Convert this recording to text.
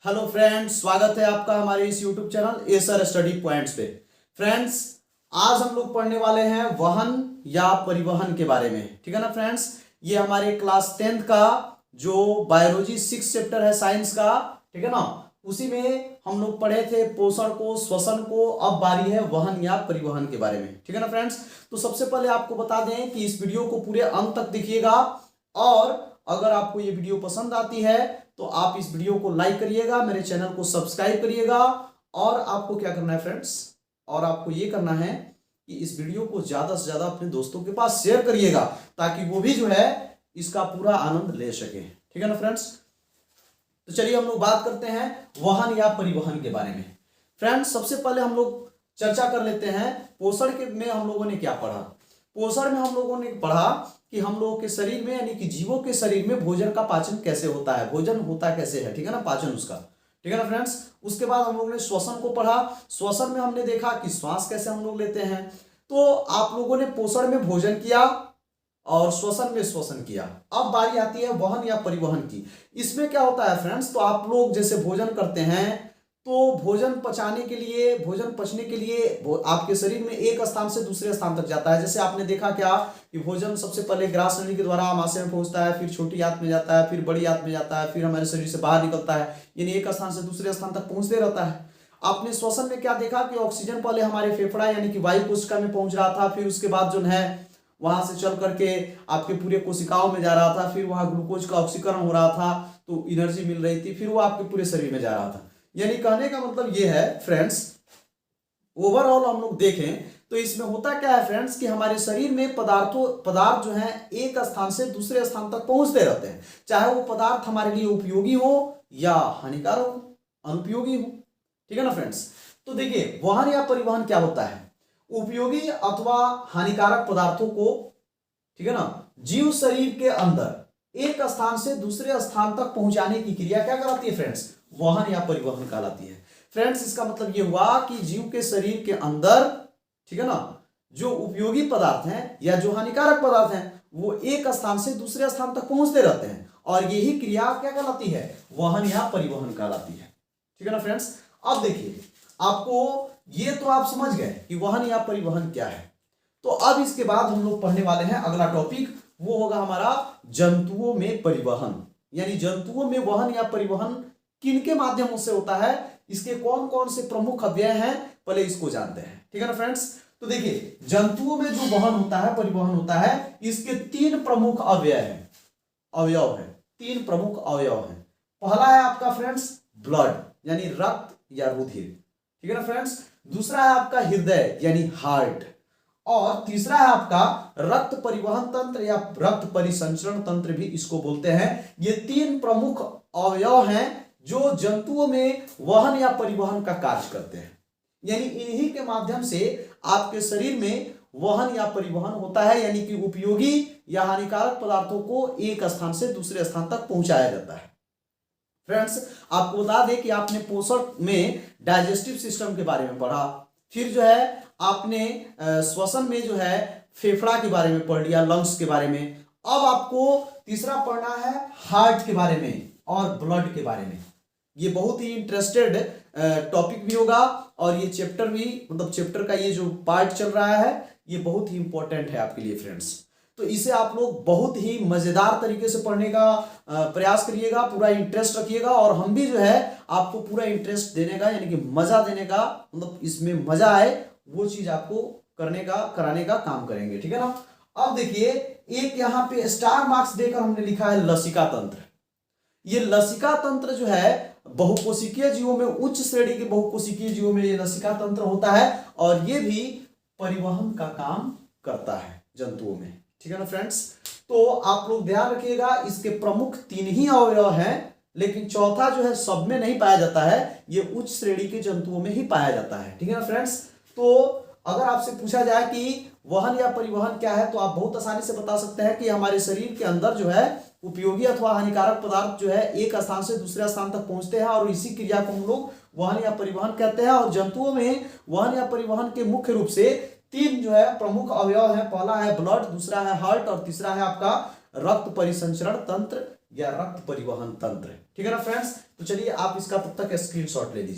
Hello friends, स्वागत है आपका हमारे इस YouTube channel Acer study points पे। फ्रेंड्स, आज हम लोग पढ़ने वाले हैं वाहन या परिवहन के बारे में। ठीक है ना फ्रेंड्स, ये हमारे क्लास 10th का जो बायोलॉजी 6 चैप्टर है साइंस का, ठीक है ना, उसी में हम लोग पढ़े थे पोषण को, श्वसन को। अब बारी है वाहन या परिवहन के बारे में। ठीक है ना फ्रेंड्स, तो सबसे पहले आपको बता दें कि इस वीडियो को पूरे अंत तक देखिएगा और अगर आपको ये वीडियो पसंद आती है तो आप इस वीडियो को लाइक करिएगा, मेरे चैनल को सब्सक्राइब करिएगा और आपको क्या करना है फ्रेंड्स, और आपको ये करना है कि इस वीडियो को ज्यादा से ज्यादा अपने दोस्तों के पास शेयर करिएगा ताकि वो भी जो है इसका पूरा आनंद ले सके। ठीक है ना फ्रेंड्स, तो चलिए हम लोग बात करते हैं वाहन या परिवहन के बारे में। फ्रेंड्स, सबसे पहले हम लोग चर्चा कर लेते हैं पोषण के में हम लोगों ने क्या पढ़ा। पोषण में हम लोगों ने पढ़ा कि हम लोगों के शरीर में यानी कि जीवों के शरीर में भोजन का पाचन कैसे होता है, भोजन होता कैसे है, ठीक है ना, पाचन उसका। ठीक है ना फ्रेंड्स, उसके बाद हम लोगों ने श्वसन को पढ़ा। श्वसन में हमने देखा कि श्वास कैसे हम लोग लेते हैं। तो आप लोगों ने पोषण में भोजन किया और श्वसन में श्वसन किया। अब बारी आती है वाहन या परिवहन की। इसमें क्या होता है फ्रेंड्स, तो आप लोग जैसे भोजन करते हैं तो भोजन पचाने के लिए, भोजन पचने के लिए आपके शरीर में एक स्थान से दूसरे स्थान तक जाता है। जैसे आपने देखा क्या कि भोजन सबसे पहले ग्रास नली के द्वारा आमाशय में पहुंचता है, फिर छोटी आंत में जाता है, फिर बड़ी आंत में जाता है, फिर हमारे शरीर से बाहर निकलता है, यानी एक स्थान से दूसरे स्थान तक पहुंचते रहता है। आपने श्वसन में क्या देखा कि ऑक्सीजन पहले हमारे फेफड़ा यानी कि वायु कोशिका में पहुंच रहा था, फिर उसके बाद जो है वहां से चल करके आपके पूरे कोशिकाओं में जा रहा था, फिर वहां ग्लूकोज का ऑक्सीकरण हो रहा था तो एनर्जी मिल रही थी, फिर वो आपके पूरे शरीर में जा रहा था। यानी कहने का मतलब ये है फ्रेंड्स, ओवरऑल हम लोग देखें तो इसमें होता क्या है फ्रेंड्स कि हमारे शरीर में पदार्थ जो है एक स्थान से दूसरे स्थान तक पहुंचते रहते हैं, चाहे वो पदार्थ हमारे लिए उपयोगी हो या हानिकारक हो, अनुपयोगी हो। ठीक है ना फ्रेंड्स, तो देखिए वाहन या परिवहन क्या होता है, उपयोगी अथवा हानिकारक पदार्थों को, ठीक है ना, जीव शरीर के अंदर एक स्थान से दूसरे स्थान तक पहुंचाने की क्रिया क्या कराती है फ्रेंड्स, वाहन या परिवहन कहलाती है। फ्रेंड्स, इसका मतलब यह हुआ कि जीव के शरीर के अंदर, ठीक है ना, जो उपयोगी पदार्थ हैं या जो हानिकारक पदार्थ हैं वो एक स्थान से दूसरे स्थान तक पहुंचते रहते हैं और यही क्रिया क्या कहलाती है, वाहन या परिवहन कहलाती है। ठीक है ना फ्रेंड्स, अब देखिए आपको ये तो आप समझ गए कि वाहन या परिवहन क्या है। तो अब इसके बाद हम लोग पढ़ने वाले हैं अगला टॉपिक, वो होगा हमारा जंतुओं में परिवहन, यानी जंतुओं में वाहन या परिवहन किनके माध्यमों से होता है, इसके कौन कौन से प्रमुख अव्यय हैं, पहले इसको जानते हैं। ठीक है ना फ्रेंड्स, तो देखिए जंतुओं में जो वाहन होता है, परिवहन होता है, इसके तीन प्रमुख अव्यय हैं, अवयव है, तीन प्रमुख अवयव हैं। पहला है आपका फ्रेंड्स ब्लड यानी रक्त या रुधिर, ठीक है ना फ्रेंड्स। दूसरा है आपका हृदय यानी हार्ट, और तीसरा है आपका रक्त परिवहन तंत्र या रक्त परिसंचरण तंत्र भी इसको बोलते हैं। ये तीन प्रमुख अवयव हैं जो जंतुओं में वहन या परिवहन का कार्य करते हैं, यानी इन्हीं के माध्यम से आपके शरीर में वहन या परिवहन होता है, यानी कि उपयोगी या हानिकारक पदार्थों को एक स्थान से दूसरे स्थान तक पहुंचाया जाता है। फ्रेंड्स, आपको बता दें कि आपने पोषण में डाइजेस्टिव सिस्टम के बारे में पढ़ा, फिर जो है आपने श्वसन में जो है फेफड़ा के बारे में पढ़ लिया, लंग्स के बारे में। अब आपको तीसरा पढ़ना है हार्ट के बारे में और ब्लड के बारे में। ये बहुत ही इंटरेस्टेड टॉपिक भी होगा और ये चैप्टर भी, मतलब चैप्टर का ये जो पार्ट चल रहा है ये बहुत ही इंपॉर्टेंट है आपके लिए फ्रेंड्स। तो इसे आप लोग बहुत ही मजेदार तरीके से पढ़ने का प्रयास करिएगा, पूरा इंटरेस्ट रखिएगा और हम भी जो है आपको पूरा इंटरेस्ट देने का यानी कि मजा देने का, मतलब इसमें मजा आए वो चीज आपको करने का, कराने का काम करेंगे। ठीक है ना। अब देखिए एक यहाँ पे स्टार मार्क्स देकर हमने लिखा है लसिका तंत्र। ये लसिका तंत्र जो है बहुकोशिकीय जीवों में, उच्च श्रेणी के बहुकोशिकीय जीवों में ये लसिका तंत्र होता है और ये भी परिवहन का काम करता है जंतुओं में। ठीक है ना फ्रेंड्स, तो आप लोग ध्यान रखिएगा, इसके प्रमुख तीन ही अवयव हैं, लेकिन चौथा जो है सब में नहीं पाया जाता है, ये उच्च श्रेणी के जंतुओं में ही पाया जाता है। ठीक है ना फ्रेंड्स, तो अगर आपसे पूछा जाए कि वाहन या परिवहन क्या है तो आप बहुत आसानी से बता सकते हैं कि हमारे शरीर के अंदर जो है उपयोगी अथवा हानिकारक पदार्थ जो है एक स्थान से दूसरे स्थान तक पहुंचते हैं और इसी क्रिया को हम लोग वाहन या परिवहन कहते हैं। और जंतुओं में वाहन या परिवहन के मुख्य रूप से तीन जो है प्रमुख अवयव है, पहला है ब्लड, दूसरा है हार्ट और तीसरा है आपका रक्त परिसंचरण तंत्र या रक्त परिवहन तंत्र। ठीक है ना फ्रेंड्स, तो चलिए आप इसका तब तक स्क्रीनशॉट ले लीजिए।